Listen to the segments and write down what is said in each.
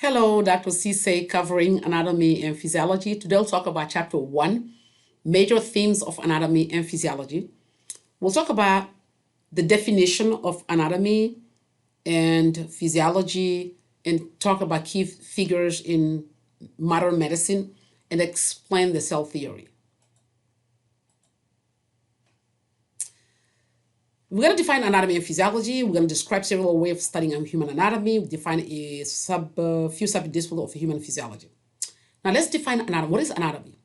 Hello, Dr. Cisse covering anatomy and physiology. Today we'll talk about chapter 1, major themes of anatomy and physiology. We'll talk about the definition of anatomy and physiology and talk about key figures in modern medicine and explain the cell theory. We're going to define anatomy and physiology. We're going to describe several ways of studying human anatomy. We define a few subdisciplines of human physiology. Now let's define anatomy. What is anatomy?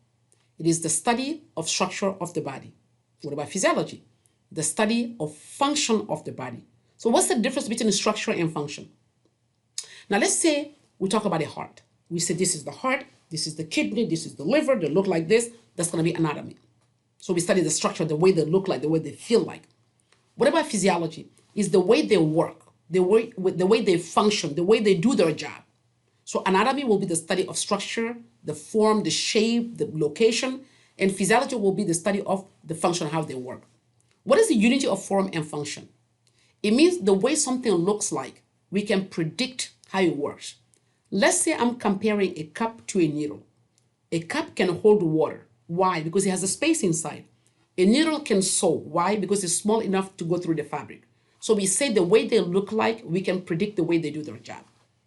It is the study of structure of the body. What about physiology? The study of function of the body. So what's the difference between structure and function? Now let's say we talk about the heart. We say this is the heart, this is the kidney, this is the liver, they look like this. That's going to be anatomy. So we study the structure, the way they look like, the way they feel like. What about physiology? Is the way they work, the way they function, the way they do their job. So anatomy will be the study of structure, the form, the shape, the location, and physiology will be the study of the function, how they work. What is the unity of form and function? It means the way something looks like, we can predict how it works. Let's say I'm comparing a cup to a needle. A cup can hold water. Why? Because it has a space inside. A needle can sew. Why? Because it's small enough to go through the fabric. So we say the way they look like, we can predict the way they do their job.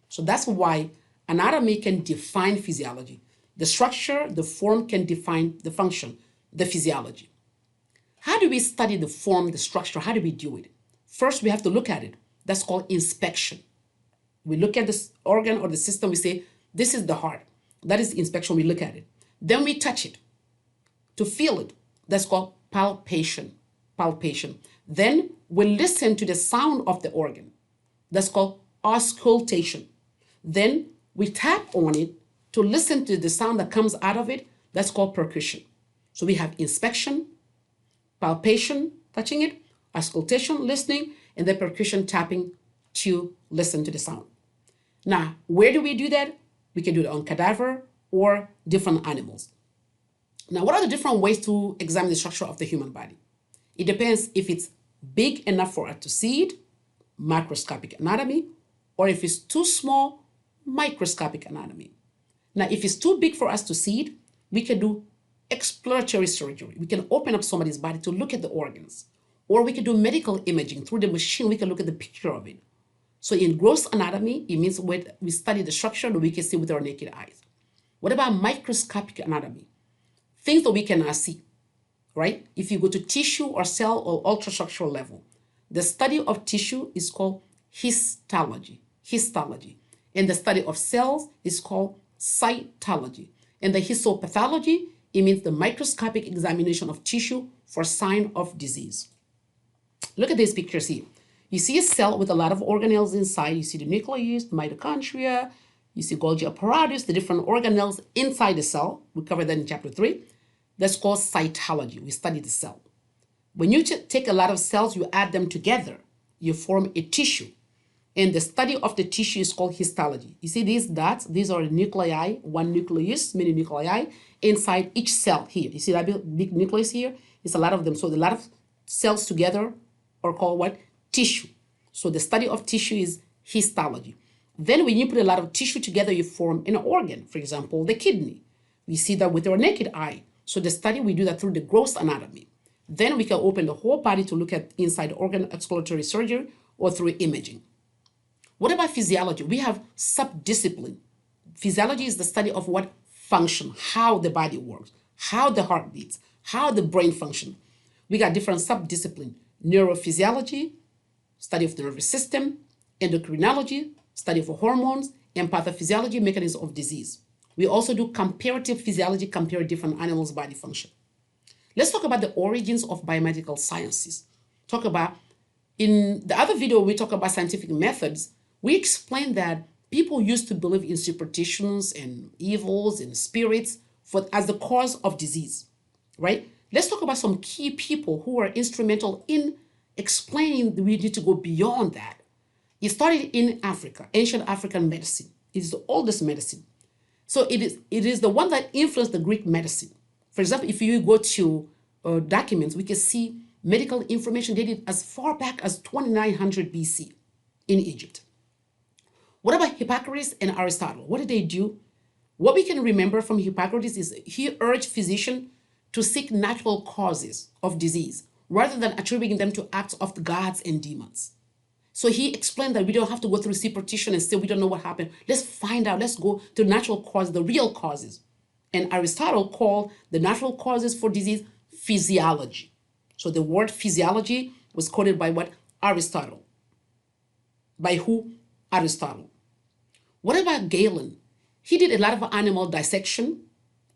So that's why anatomy can define physiology. The structure, the form can define the function, the physiology. How do we study the form, the structure? How do we do it? First, we have to look at it. That's called inspection. We look at this organ or the system, we say, this is the heart. That is the inspection, we look at it. Then we touch it to feel it. That's called palpation. Then we listen to the sound of the organ. That's called auscultation. Then we tap on it to listen to the sound that comes out of it. That's called percussion. So we have inspection, palpation, touching it, auscultation, listening, and then percussion, tapping to listen to the sound. Now, where do we do that? We can do it on cadaver or different animals. Now, what are the different ways to examine the structure of the human body? It depends if it's big enough for us to see it, macroscopic anatomy, or if it's too small, microscopic anatomy. Now, if it's too big for us to see it, we can do exploratory surgery. We can open up somebody's body to look at the organs. Or we can do medical imaging through the machine. We can look at the picture of it. So in gross anatomy, it means we study the structure that we can see with our naked eyes. What about microscopic anatomy? Things that we cannot see, right? If you go to tissue or cell or ultrastructural level, the study of tissue is called histology. And the study of cells is called cytology. And the histopathology, it means the microscopic examination of tissue for sign of disease. Look at these pictures here. You see a cell with a lot of organelles inside. You see the nucleus, the mitochondria, you see Golgi apparatus, the different organelles inside the cell. We covered that in chapter 3. That's called cytology. We study the cell. When you take a lot of cells, you add them together, you form a tissue. And the study of the tissue is called histology. You see these dots? These are the nuclei, one nucleus, many nuclei, inside each cell here. You see that big nucleus here? It's a lot of them. So a lot of cells together are called what? Tissue. So the study of tissue is histology. Then when you put a lot of tissue together, you form an organ. For example, the kidney. We see that with our naked eye. So the study, we do that through the gross anatomy. Then we can open the whole body to look at inside the organ, exploratory surgery, or through imaging. What about physiology? We have subdiscipline. Physiology is the study of what function, how the body works, how the heart beats, how the brain functions. We got different subdiscipline. Neurophysiology, study of the nervous system, endocrinology, study of hormones, and pathophysiology, mechanism of disease. We also do comparative physiology, compare different animals' body function. Let's talk about the origins of biomedical sciences. In the other video, we talk about scientific methods. We explained that people used to believe in superstitions and evils and spirits as the cause of disease, right? Let's talk about some key people who were instrumental in explaining that we need to go beyond that. It started in Africa, ancient African medicine. It is the oldest medicine. So it is the one that influenced the Greek medicine. For example, if you go to documents, we can see medical information dated as far back as 2900 BC in Egypt. What about Hippocrates and Aristotle? What did they do? What we can remember from Hippocrates is he urged physicians to seek natural causes of disease rather than attributing them to acts of the gods and demons. So he explained that we don't have to go through superstition and say we don't know what happened. Let's find out. Let's go to natural causes, the real causes. And Aristotle called the natural causes for disease physiology. So the word physiology was quoted by what? Aristotle. By who? Aristotle. What about Galen? He did a lot of animal dissection,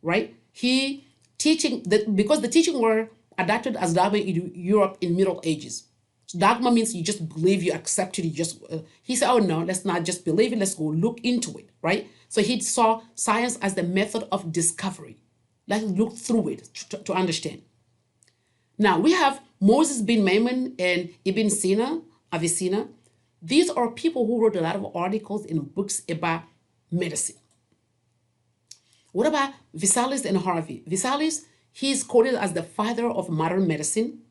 right? He teaching that because the teaching were adapted as dogma in Europe in Middle Ages. So dogma means you just believe, you accept it. You just he said, oh no, let's not just believe it. Let's go look into it, right? So he saw science as the method of discovery. Let's look through it to understand. Now we have Moses bin Maimon and Ibn Sina, Avicenna. These are people who wrote a lot of articles in books about medicine. What about Vesalius and Harvey? Vesalius, he is quoted as the father of modern medicine.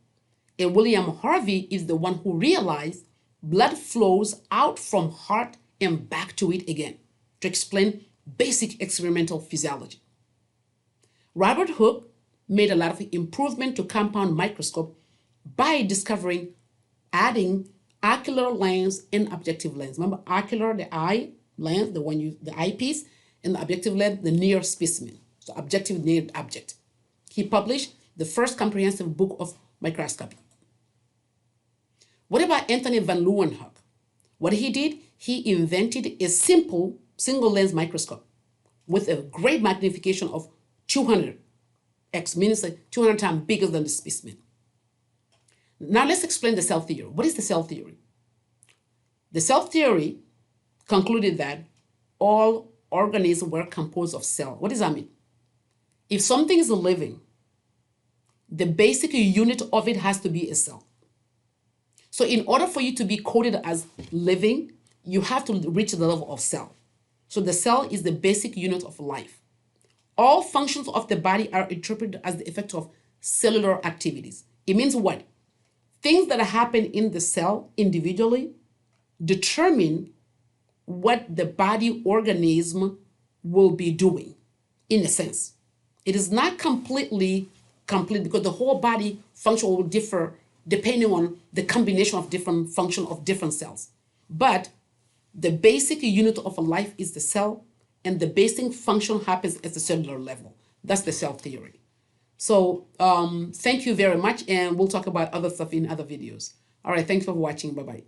And William Harvey is the one who realized blood flows out from heart and back to it again to explain basic experimental physiology. Robert Hooke made a lot of improvement to compound microscope by discovering adding ocular lens and objective lens. Remember, ocular, the eye lens, the eyepiece, and the objective lens, the near specimen. So objective near object. He published the first comprehensive book of microscopy. What about Anthony van Leeuwenhoek? What he did, he invented a simple single lens microscope with a great magnification of 200x, meaning like 200 times bigger than the specimen. Now let's explain the cell theory. What is the cell theory? The cell theory concluded that all organisms were composed of cells. What does that mean? If something is living, the basic unit of it has to be a cell. So in order for you to be coded as living, you have to reach the level of cell. So the cell is the basic unit of life. All functions of the body are interpreted as the effect of cellular activities. It means what? Things that happen in the cell individually determine what the body organism will be doing, in a sense. It is not completely complete because the whole body function will differ depending on the combination of different function of different cells. But the basic unit of a life is the cell, and the basic function happens at the cellular level. That's the cell theory. So thank you very much, and we'll talk about other stuff in other videos. All right, thanks for watching. Bye-bye.